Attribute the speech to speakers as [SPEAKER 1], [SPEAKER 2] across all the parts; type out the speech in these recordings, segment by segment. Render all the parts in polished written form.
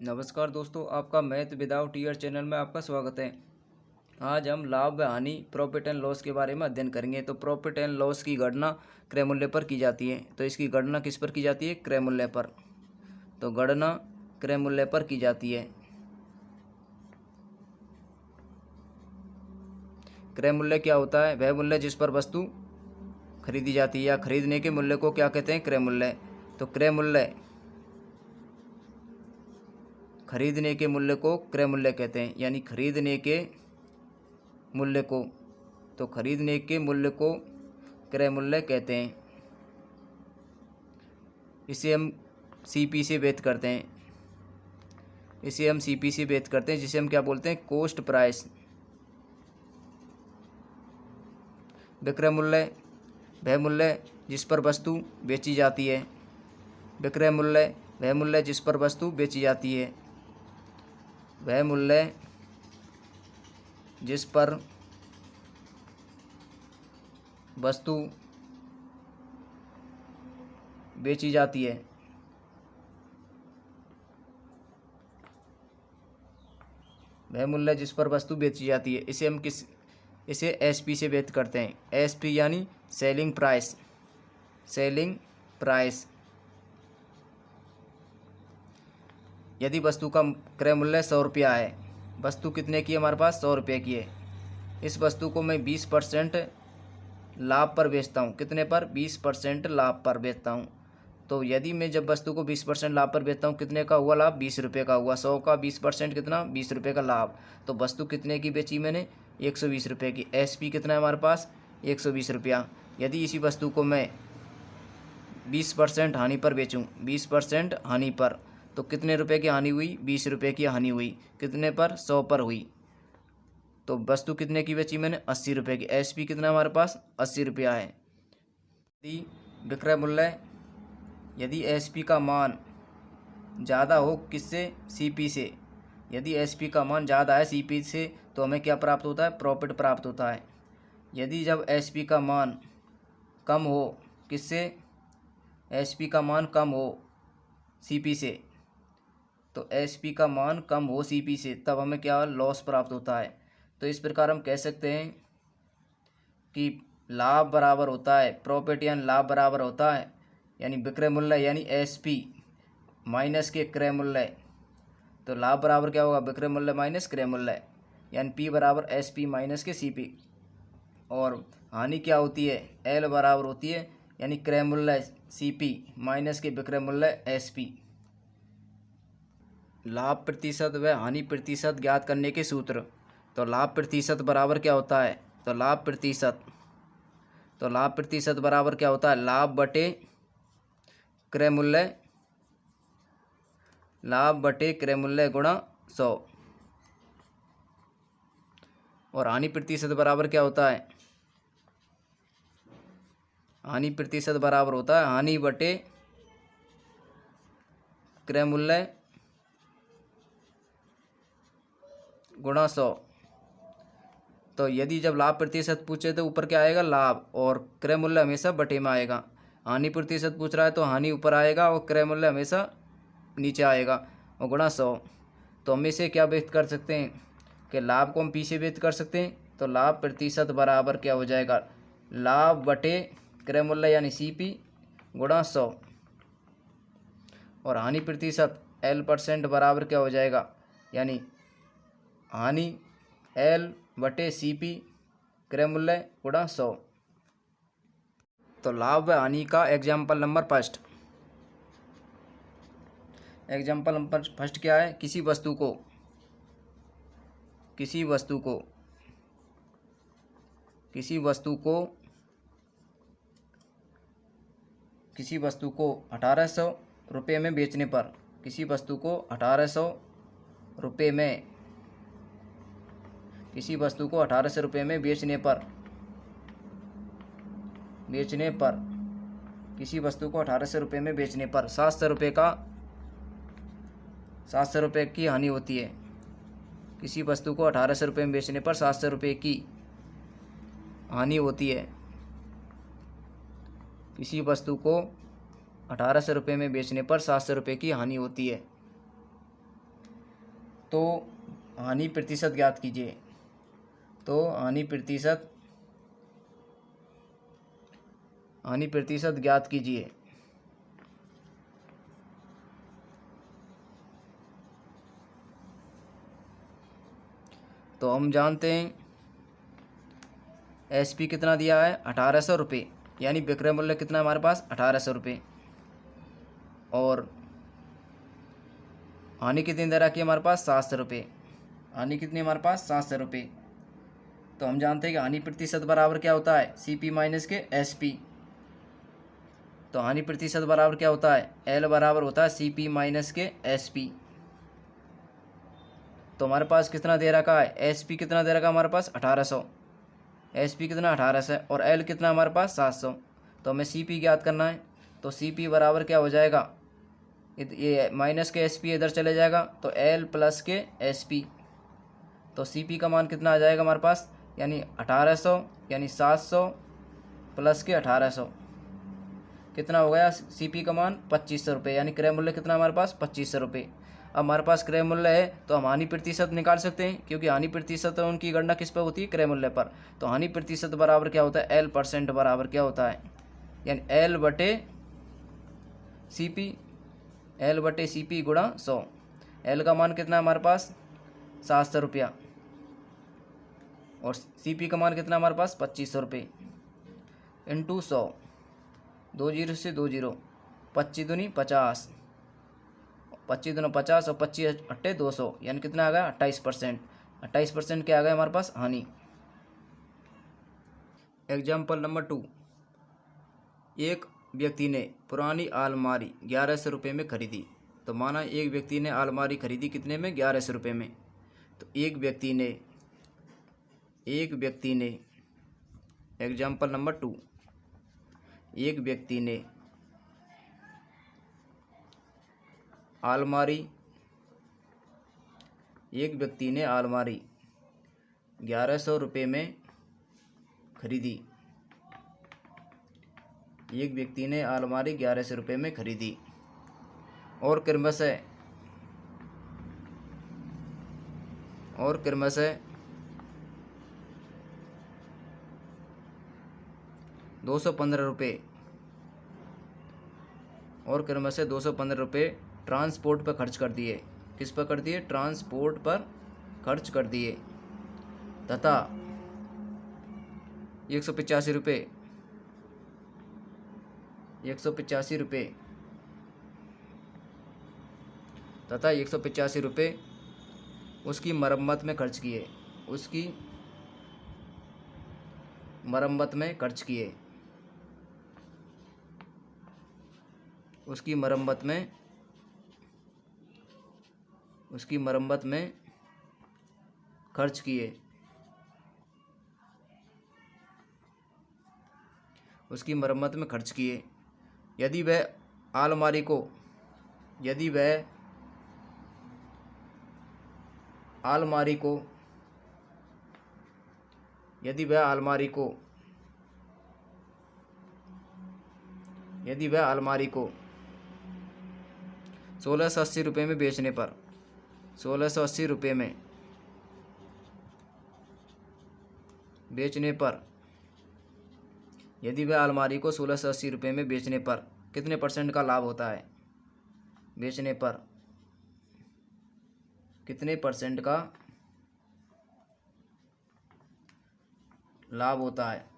[SPEAKER 1] नमस्कार दोस्तों, आपका मैथ विदाउट ईयर चैनल में आपका स्वागत है। आज हम लाभ व हानि प्रॉफिट एंड लॉस के बारे में अध्ययन करेंगे। तो प्रॉफिट एंड लॉस की गणना क्रय मूल्य पर की जाती है। तो इसकी गणना किस पर की जाती है? क्रय मूल्य पर। तो गणना क्रय मूल्य पर की जाती है। क्रय मूल्य क्या होता है? वह मूल्य जिस पर वस्तु खरीदी जाती है या खरीदने के मूल्य को क्या कहते हैं? क्रय मूल्य। तो क्रय मूल्य, खरीदने के मूल्य को क्रय मूल्य कहते हैं, यानी खरीदने के मूल्य को। तो खरीदने के मूल्य को क्रय मूल्य कहते हैं। इसे हम सीपी से व्यक्त करते हैं। जिसे हम क्या बोलते हैं? Cost price. विक्रय मूल्य, वह मूल्य जिस पर वस्तु बेची जाती है। विक्रय मूल्य, वह मूल्य जिस पर वस्तु बेची जाती है। वह मूल्य जिस पर वस्तु बेची जाती है। वह मूल्य जिस पर वस्तु बेची जाती है। इसे एसपी से व्यक्त करते हैं। एसपी यानी सेलिंग प्राइस। यदि वस्तु का क्रय मूल्य 100 रुपया है, वस्तु कितने की है? हमारे पास 100 रुपये की है। इस वस्तु को मैं 20% लाभ पर बेचता हूँ। कितने पर? 20% लाभ पर बेचता हूँ। तो यदि मैं जब वस्तु को 20% लाभ पर बेचता हूँ, कितने का हुआ लाभ? 20 रुपये का हुआ। 100 का 20% कितना? 20 रुपये का लाभ। तो वस्तु कितने की बेची मैंने? 120 रुपये की। एसपी कितना है हमारे पास? 120 रुपया। यदि इसी वस्तु को मैं 20% हानि पर बेचूँ, 20% हानि पर, तो कितने रुपए की हानि हुई? 20 रुपये की हानि हुई। कितने पर? 100 पर हुई। तो वस्तु कितने की बेची मैंने? 80 रुपये की। एसपी कितना हमारे पास? 80 रुपया है। यदि विक्रय मूल्य, यदि एसपी का मान ज़्यादा हो किससे? सीपी से। यदि एसपी का मान ज़्यादा है सीपी से, तो हमें क्या प्राप्त होता है? प्रॉफिट प्राप्त होता है। यदि जब एसपी का मान कम हो किससे? एसपी का मान कम हो सीपी से। तो एसपी का मान कम हो सीपी से, तब हमें क्या? लॉस प्राप्त होता है। तो इस प्रकार हम कह सकते हैं कि लाभ बराबर होता है, प्रॉफिट यानी लाभ बराबर होता है, यानी विक्रय मूल्य यानी एसपी माइनस के क्रय मूल्य। तो लाभ बराबर क्या होगा? विक्रय मूल्य माइनस क्रय मूल्य, यानी पी बराबर एसपी माइनस के सीपी। और हानि क्या होती है? एल बराबर होती है, यानी क्रय मूल्य सीपी माइनस के विक्रय मूल्य एसपी। लाभ प्रतिशत व हानि प्रतिशत ज्ञात करने के सूत्र। तो लाभ प्रतिशत बराबर क्या होता है? तो लाभ प्रतिशत बराबर क्या होता है? लाभ बटे क्रय मूल्य गुणा 100। और हानि प्रतिशत बराबर क्या होता है? हानि प्रतिशत बराबर होता है हानि बटे क्रय मूल्य गुणा 100। तो यदि जब लाभ प्रतिशत पूछे तो ऊपर क्या आएगा? लाभ, और क्रय मूल्य हमेशा बटे में आएगा। हानि प्रतिशत पूछ रहा है तो हानि ऊपर आएगा और क्रय मूल्य हमेशा नीचे आएगा, और गुणा 100। तो हम इसे क्या व्यक्त कर सकते हैं कि लाभ को हम पी से व्यक्त कर सकते हैं। तो लाभ प्रतिशत बराबर क्या हो जाएगा? लाभ बटे क्रय मूल्य यानी सीपी गुणा 100। और हानि प्रतिशत L% बराबर क्या हो जाएगा? यानी हानि एल बटे सीपी क्रय मूल्य गुणा 100। तो लाभ व हानि का example number first. Example number first क्या है? किसी वस्तु को 1800 रुपये में बेचने पर, किसी वस्तु को 1800 रुपये में बेचने पर किसी वस्तु को 1800 रुपये में बेचने पर 700 रुपये की हानि होती है। किसी वस्तु को 1800 रुपये में बेचने पर 700 रुपये की हानि होती है। किसी वस्तु को 1800 रुपये में बेचने पर 700 रुपये की हानि होती है। तो हानि प्रतिशत ज्ञात कीजिए। तो हानि प्रतिशत ज्ञात कीजिए। तो हम जानते हैं एसपी कितना दिया है 1800 रुपये, यानी विक्रय मूल्य कितना है हमारे पास 1800 रुपये। और हानि कितनी दे रखी है हमारे पास 700 रुपये। हानि कितनी हमारे पास 700 रुपये। तो हम जानते हैं कि हानि प्रतिशत बराबर क्या होता है सीपी माइनस के एसपी। तो हानि प्रतिशत बराबर क्या होता है एल बराबर होता है सीपी माइनस के एसपी। तो हमारे पास कितना दे रखा है एसपी कितना दे रखा है हमारे पास 1800, एसपी कितना 1800 और एल कितना हमारे पास 700। तो हमें सीपी ज्ञात करना है। तो सीपी बराबर क्या हो जाएगा, ये माइनस के एसपी इधर चले जाएगा तो एल प्लस के एसपी। तो सीपी का मान कितना आ जाएगा हमारे पास, यानी 1800 यानी 700 प्लस के 1800 कितना हो गया सीपी का मान 2500 रुपये, यानी क्रय मूल्य कितना हमारे पास 2500 रुपये। अब हमारे पास क्रय मूल्य है तो हम हानि प्रतिशत निकाल सकते हैं, क्योंकि हानि प्रतिशत उनकी गणना किस पर होती है क्रय मूल्य पर। तो हानि प्रतिशत बराबर क्या होता है एल परसेंट बराबर क्या होता है, यानी एल बटे सीपी, एल बटे सीपी गुणा 100। एल का मान कितना है हमारे पास 700 रुपया और सीपी का मान कितना हमारे पास 2500 रुपये इंटू 100, 2 जीरो से 2 जीरो, 25 दूनी 50, 25 दूना 50 और 25 अट्ठे 200, यानी कितना आ गया 28%। 28% क्या आ गया हमारे पास हानि। एग्जाम्पल नंबर 2, एक व्यक्ति ने पुरानी अलमारी 1100 रुपये में खरीदी। तो माना एक व्यक्ति ने अलमारी खरीदी कितने में 1100 रुपये में। तो एक व्यक्ति ने एग्जाम्पल नंबर 2, एक व्यक्ति ने अलमारी 1100 रुपये में खरीदी। एक व्यक्ति ने अलमारी 1100 रुपये में खरीदी और क्रमशः 215 रुपये और क्रमशः 215 रुपये ट्रांसपोर्ट पर खर्च कर दिए। किस पर कर दिए, ट्रांसपोर्ट पर खर्च कर दिए। तथा 185 रुपये तथा 185 रुपये उसकी मरम्मत में खर्च किए। उसकी मरम्मत में खर्च किए। उसकी मरम्मत में खर्च किए। उसकी मरम्मत में खर्च किए। यदि वह अलमारी को यदि वह अलमारी को 1680 रुपये में बेचने पर 1680 रुपये में बेचने पर यदि वह अलमारी को 1680 रुपये में बेचने पर कितने % का लाभ होता है, बेचने पर कितने % का लाभ होता है।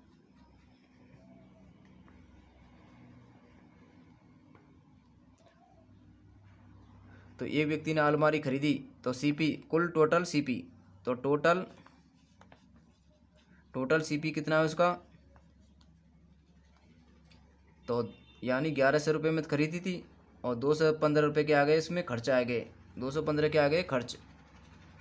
[SPEAKER 1] तो एक व्यक्ति ने अलमारी खरीदी तो सीपी कुल टोटल सीपी, तो टोटल सीपी कितना है उसका, तो यानी 1100 रुपये में खरीदी थी और 215 रुपये के आ गए इसमें खर्च आ गए, 215 के आ गए खर्च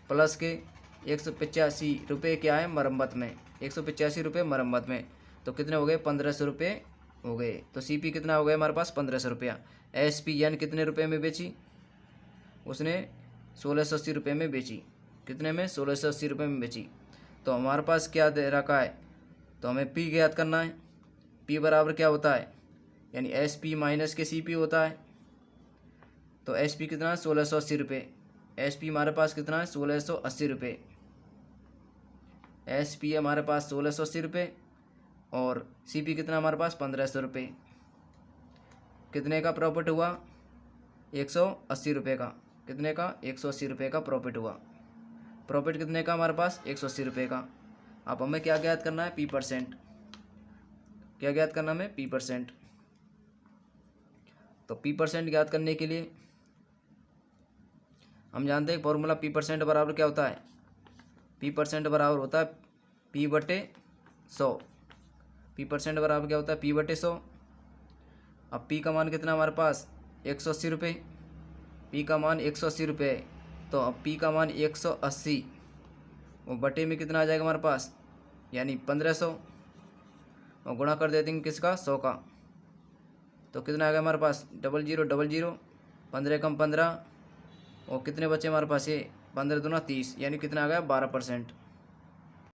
[SPEAKER 1] प्लस के 185 रुपये क्या है मरम्मत में, 185 रुपये मरम्मत में, तो कितने हो गए 1500 रुपये हो गए। तो सीपी कितना हो गया हमारे पास 1500 रुपया। एसपी यानी कितने रुपये में बेची, उसने 1680 रुपये में बेची। कितने में 1680 रुपये में बेची। तो हमारे पास क्या दे रखा है, तो हमें पी ज्ञात करना है। पी बराबर क्या होता है, यानी एस पी माइनस के सी पी होता है। तो एस पी कितना 1680 रुपये SP हमारे पास कितना है 1680 रुपये। SP हमारे पास 1680 रुपये और CP कितना हमारे पास 1500 रुपये। कितने का प्रॉफिट हुआ 180 रुपये का। कितने का 180 रुपये का प्रॉफिट हुआ। प्रॉफिट कितने का हमारे पास 180 रुपये का। अब हमें क्या ज्ञात करना है P%। क्या ज्ञात करना हमें P%। तो P% ज्ञात करने के लिए हम जानते हैं फॉर्मूला P% बराबर क्या होता है। P% बराबर होता है P/100। P% बराबर क्या होता है P/100। अब P का मान कितना हमारे पास 180 रुपये। P का मान 180 रुपये तो अब P का मान 180 वो बटे में कितना आ जाएगा हमारे पास यानी 1500 और गुणा कर देते हैं किसका 100 का। तो कितना आ गया हमारे पास 0000 15 कम 15 और कितने बचे हमारे पास ये 15 दूना 30 यानी कितना आ गया 12%।